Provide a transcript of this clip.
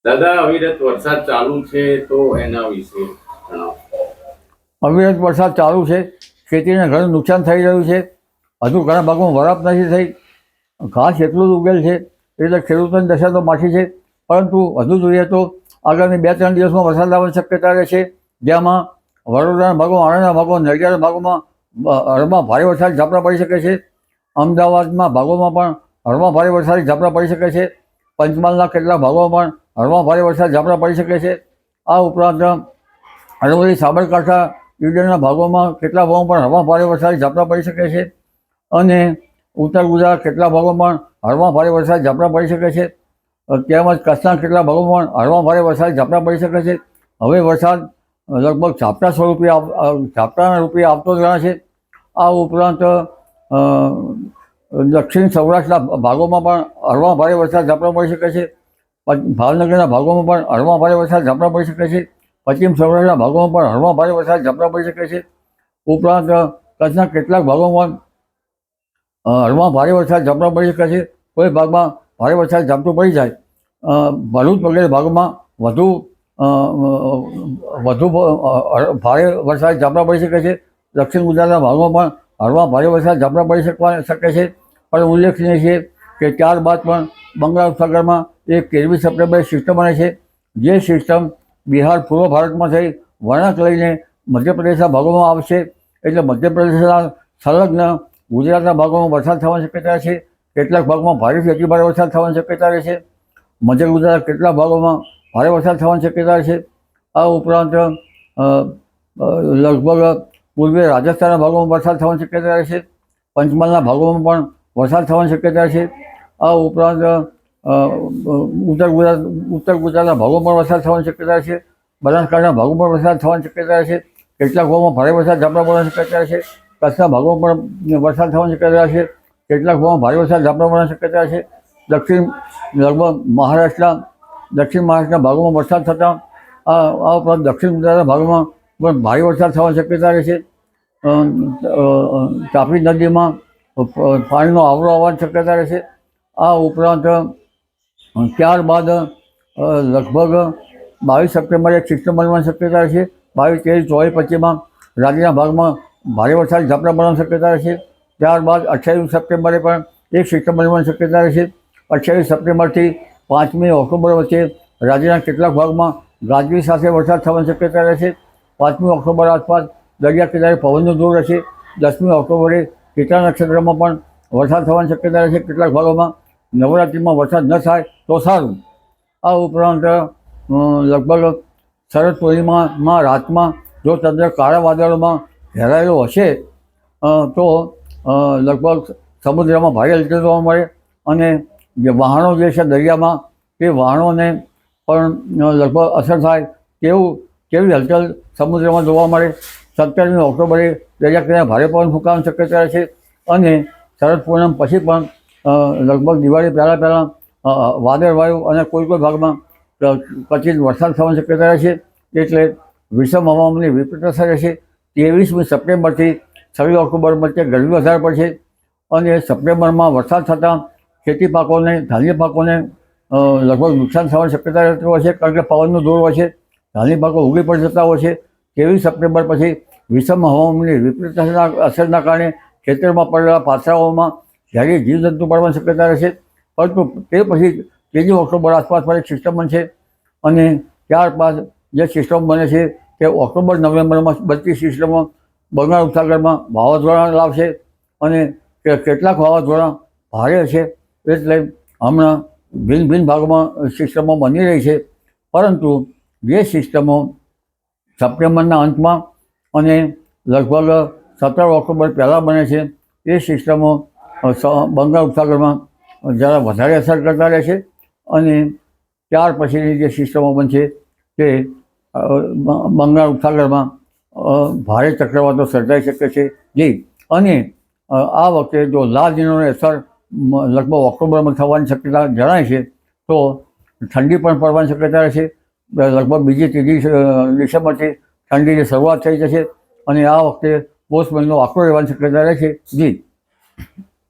દાદા, અવિરત વરસાદ ચાલુ છે તો એના વિશે જણાવો. અવિરત વરસાદ ચાલુ છે, ખેતીને ઘણું નુકસાન થઈ રહ્યું છે. હજુ ઘણા ભાગમાં વરાપ નથી થઈ, ઘાસ એટલું જ ઉગેલ છે, એટલે ખેડૂતોની દશા તો માઠી છે. પરંતુ વધુ જોઈએ તો આગામી 2-3 દિવસમાં વરસાદ આવવાની શક્યતા રહે છે, જેમાં વડોદરાના ભાગો, આણંદના ભાગો, નડિયાદના ભાગોમાં હળવા ભારે વરસાદ ઝાપટા પડી શકે છે. અમદાવાદમાં ભાગોમાં પણ હળવા ભારે વરસાદ ઝાપટા પડી શકે છે. પંચમહાલના કેટલાક ભાગોમાં પણ હળવા ભારે વરસાદ ઝાપટા પડી શકે છે. આ ઉપરાંત અરવલ્લી, સાબરકાંઠા, ઈડરના ભાગોમાં કેટલાક ભાગોમાં પણ હળવા ભારે વરસાદ ઝાપટા પડી શકે છે. અને ઉત્તર ગુજરાત કેટલાક ભાગોમાં હળવા ભારે વરસાદ ઝાપટા પડી શકે છે. તેમજ કચ્છના કેટલાક ભાગોમાં પણ હળવા ભારે વરસાદ ઝાપટા પડી શકે છે. હવે વરસાદ લગભગ ઝાપટાના રૂપે આવતો જ રહે છે. આ ઉપરાંત દક્ષિણ સૌરાષ્ટ્રના ભાગોમાં પણ હળવા ભારે વરસાદ ઝાપટા પડી શકે છે. ભાવનગરના ભાગોમાં પણ હળવા ભારે વરસાદ ઝાપટા પડી શકે છે. પશ્ચિમ સૌરાષ્ટ્રના ભાગોમાં પણ હળવા ભારે વરસાદ ઝાપટા પડી શકે છે. ઉપરાંત કચ્છના કેટલાક ભાગોમાં હળવા ભારે વરસાદ ઝાપટા પડી શકે છે. કોઈ ભાગમાં ભારે વરસાદ ઝાપટું પડી જાય, ભરૂચ વગેરે ભાગોમાં વધુ ભારે વરસાદ ઝાપટા પડી શકે છે. દક્ષિણ ગુજરાતના ભાગોમાં પણ હળવા ભારે વરસાદ ઝાપટા પડી શકે છે. પણ ઉલ્લેખનીય છે કે ત્યારબાદ પણ બંગાળ ઉપસાગરમાં એક 13મી સપ્ટેમ્બરે સિસ્ટમ બને છે. જે સિસ્ટમ બિહાર, પૂર્વ ભારતમાં થઈ વળાંક લઈને મધ્યપ્રદેશના ભાગોમાં આવશે. એટલે મધ્યપ્રદેશના સંલગ્ન ગુજરાતના ભાગોમાં વરસાદ થવાની શક્યતા છે. કેટલાક ભાગમાં ભારેથી અતિભારે વરસાદ થવાની શક્યતા રહે છે. મધ્ય ગુજરાતના કેટલાક ભાગોમાં ભારે વરસાદ થવાની શક્યતા છે. આ ઉપરાંત લગભગ પૂર્વીય રાજસ્થાનના ભાગોમાં વરસાદ થવાની શક્યતા છે. પંચમહાલના ભાગોમાં પણ વરસાદ થવાની શક્યતા છે. આ ઉપરાંત ઉત્તર ગુજરાતના ભાગોમાં પણ વરસાદ થવાની શક્યતા છે. બનાસકાંઠાના ભાગોમાં પણ વરસાદ થવાની શક્યતા છે. કેટલાક ભાગોમાં ભારે વરસાદ ઝાપટા પડવાની શક્યતા છે. કચ્છના ભાગોમાં પણ વરસાદ થવાની શક્યતા છે. કેટલાક ભાગમાં ભારે વરસાદ ઝાપટા પડવાની શક્યતા છે. દક્ષિણ મહારાષ્ટ્રના ભાગોમાં વરસાદ થતાં આ ઉપરાંત દક્ષિણ ગુજરાતના ભાગોમાં પણ ભારે વરસાદ થવાની શક્યતા રહે છે. તાપી નદીમાં પાણીનો આવરો આવવાની શક્યતા રહે છે. આ ઉપરાંત ત્યારબાદ લગભગ 22 સપ્ટેમ્બરે એક સિસ્ટમ બનવાની શક્યતા રહે છે. 22, 23, 24, 25માં રાજ્યના ભાગમાં ભારે વરસાદ ઝાપટા પડવાની શક્યતા રહે છે. ત્યારબાદ 28 સપ્ટેમ્બરે પણ એક સિસ્ટમ બનવાની શક્યતા રહે છે. 28 સપ્ટેમ્બરથી 5મી ઓક્ટોબર વચ્ચે રાજ્યના કેટલાક ભાગમાં ગાજવીજ સાથે વરસાદ થવાની શક્યતા રહે છે. 5મી ઓક્ટોબર આસપાસ દરિયા કિનારે પવનનું જોર રહેશે. 10મી ઓક્ટોબરે ચિત્રા નક્ષત્રમાં પણ વરસાદ થવાની શક્યતા રહે છે. કેટલાક ભાગોમાં નવરાત્રિમાં વરસાદ ન થાય તો સારું. આ ઉપરાંત લગભગ શરદ પૂર્ણિમામાં રાતમાં જો ચંદ્ર કાળા વાદળોમાં ઘેરાયેલો હશે તો લગભગ સમુદ્રમાં ભારે હલચલ જોવા મળે. અને જે વહાણો જે છે દરિયામાં, તે વહાણોને પણ લગભગ અસર થાય તેવી હલચલ સમુદ્રમાં જોવા મળે. 17મી ઓક્ટોબરે દરિયા કિનારે ભારે પવન ફૂંકાવાની શક્યતા રહે છે. અને શરદ પૂનમ પછી પણ લગભગ દિવાળી પહેલાં વાદળવાયુ અને કોઈ ભાગમાં ક્વચિત વરસાદ થવાની શક્યતા રહે છે. એટલે વિષમ હવામાનની વિપરીત અસર રહેશે. 23મી સપ્ટેમ્બરથી 26 ઓક્ટોબર વચ્ચે ગરમી વધારે પડશે. અને સપ્ટેમ્બરમાં વરસાદ થતાં ખેતી પાકોને, ધાન્ય પાકોને લગભગ નુકસાન થવાની શક્યતા રહેતી હોય છે, કારણ કે પવનનો જોર હોય છે. ધાન્ય પાકો ઉગી પડી જતા હોય છે. 23 સપ્ટેમ્બર પછી વિષમ હવામાનની વિપરીત અસરના કારણે ખેતરમાં પડેલા પાથરાઓમાં ઝેરી જીવજંતુ પડવાની શક્યતા રહેશે. પરંતુ તે પછી 3 ઓક્ટોબર આસપાસ પર એક સિસ્ટમ બનશે. અને ત્યારબાદ જે સિસ્ટમ બને છે તે ઓક્ટોબર-નવેમ્બરમાં બનતી સિસ્ટમો બંગાળ ઉપસાગરમાં વાવાઝોડા લાવશે. અને કેટલાક વાવાઝોડા ભારે છે. એટલે હમણાં ભિન્ન ભાગોમાં સિસ્ટમો બની રહી છે. પરંતુ જે સિસ્ટમો સપ્ટેમ્બરના અંતમાં અને લગભગ 17 ઓક્ટોબર પહેલાં બને છે, એ સિસ્ટમો બંગાળ ઉપસાગરમાં જરા વધારે અસર કરતા રહેશે. અને ત્યાર પછીની જે સિસ્ટમો બનશે તે બંગાળ ઉપસાગરમાં ભારે ચક્રવાતો સર્જાઈ શકે છે. અને આ વખતે જો લા નીનોની અસર લગભગ ઓક્ટોબરમાં થવાની શક્યતા જણાય છે, તો ઠંડી પણ પડવાની શક્યતા રહેશે. લગભગ 2-3 ડિસેમ્બરથી ઠંડીની શરૂઆત થઈ જશે. અને આ વખતે પોષ મહિનો આકરો રહેવાની શક્યતા રહેશે.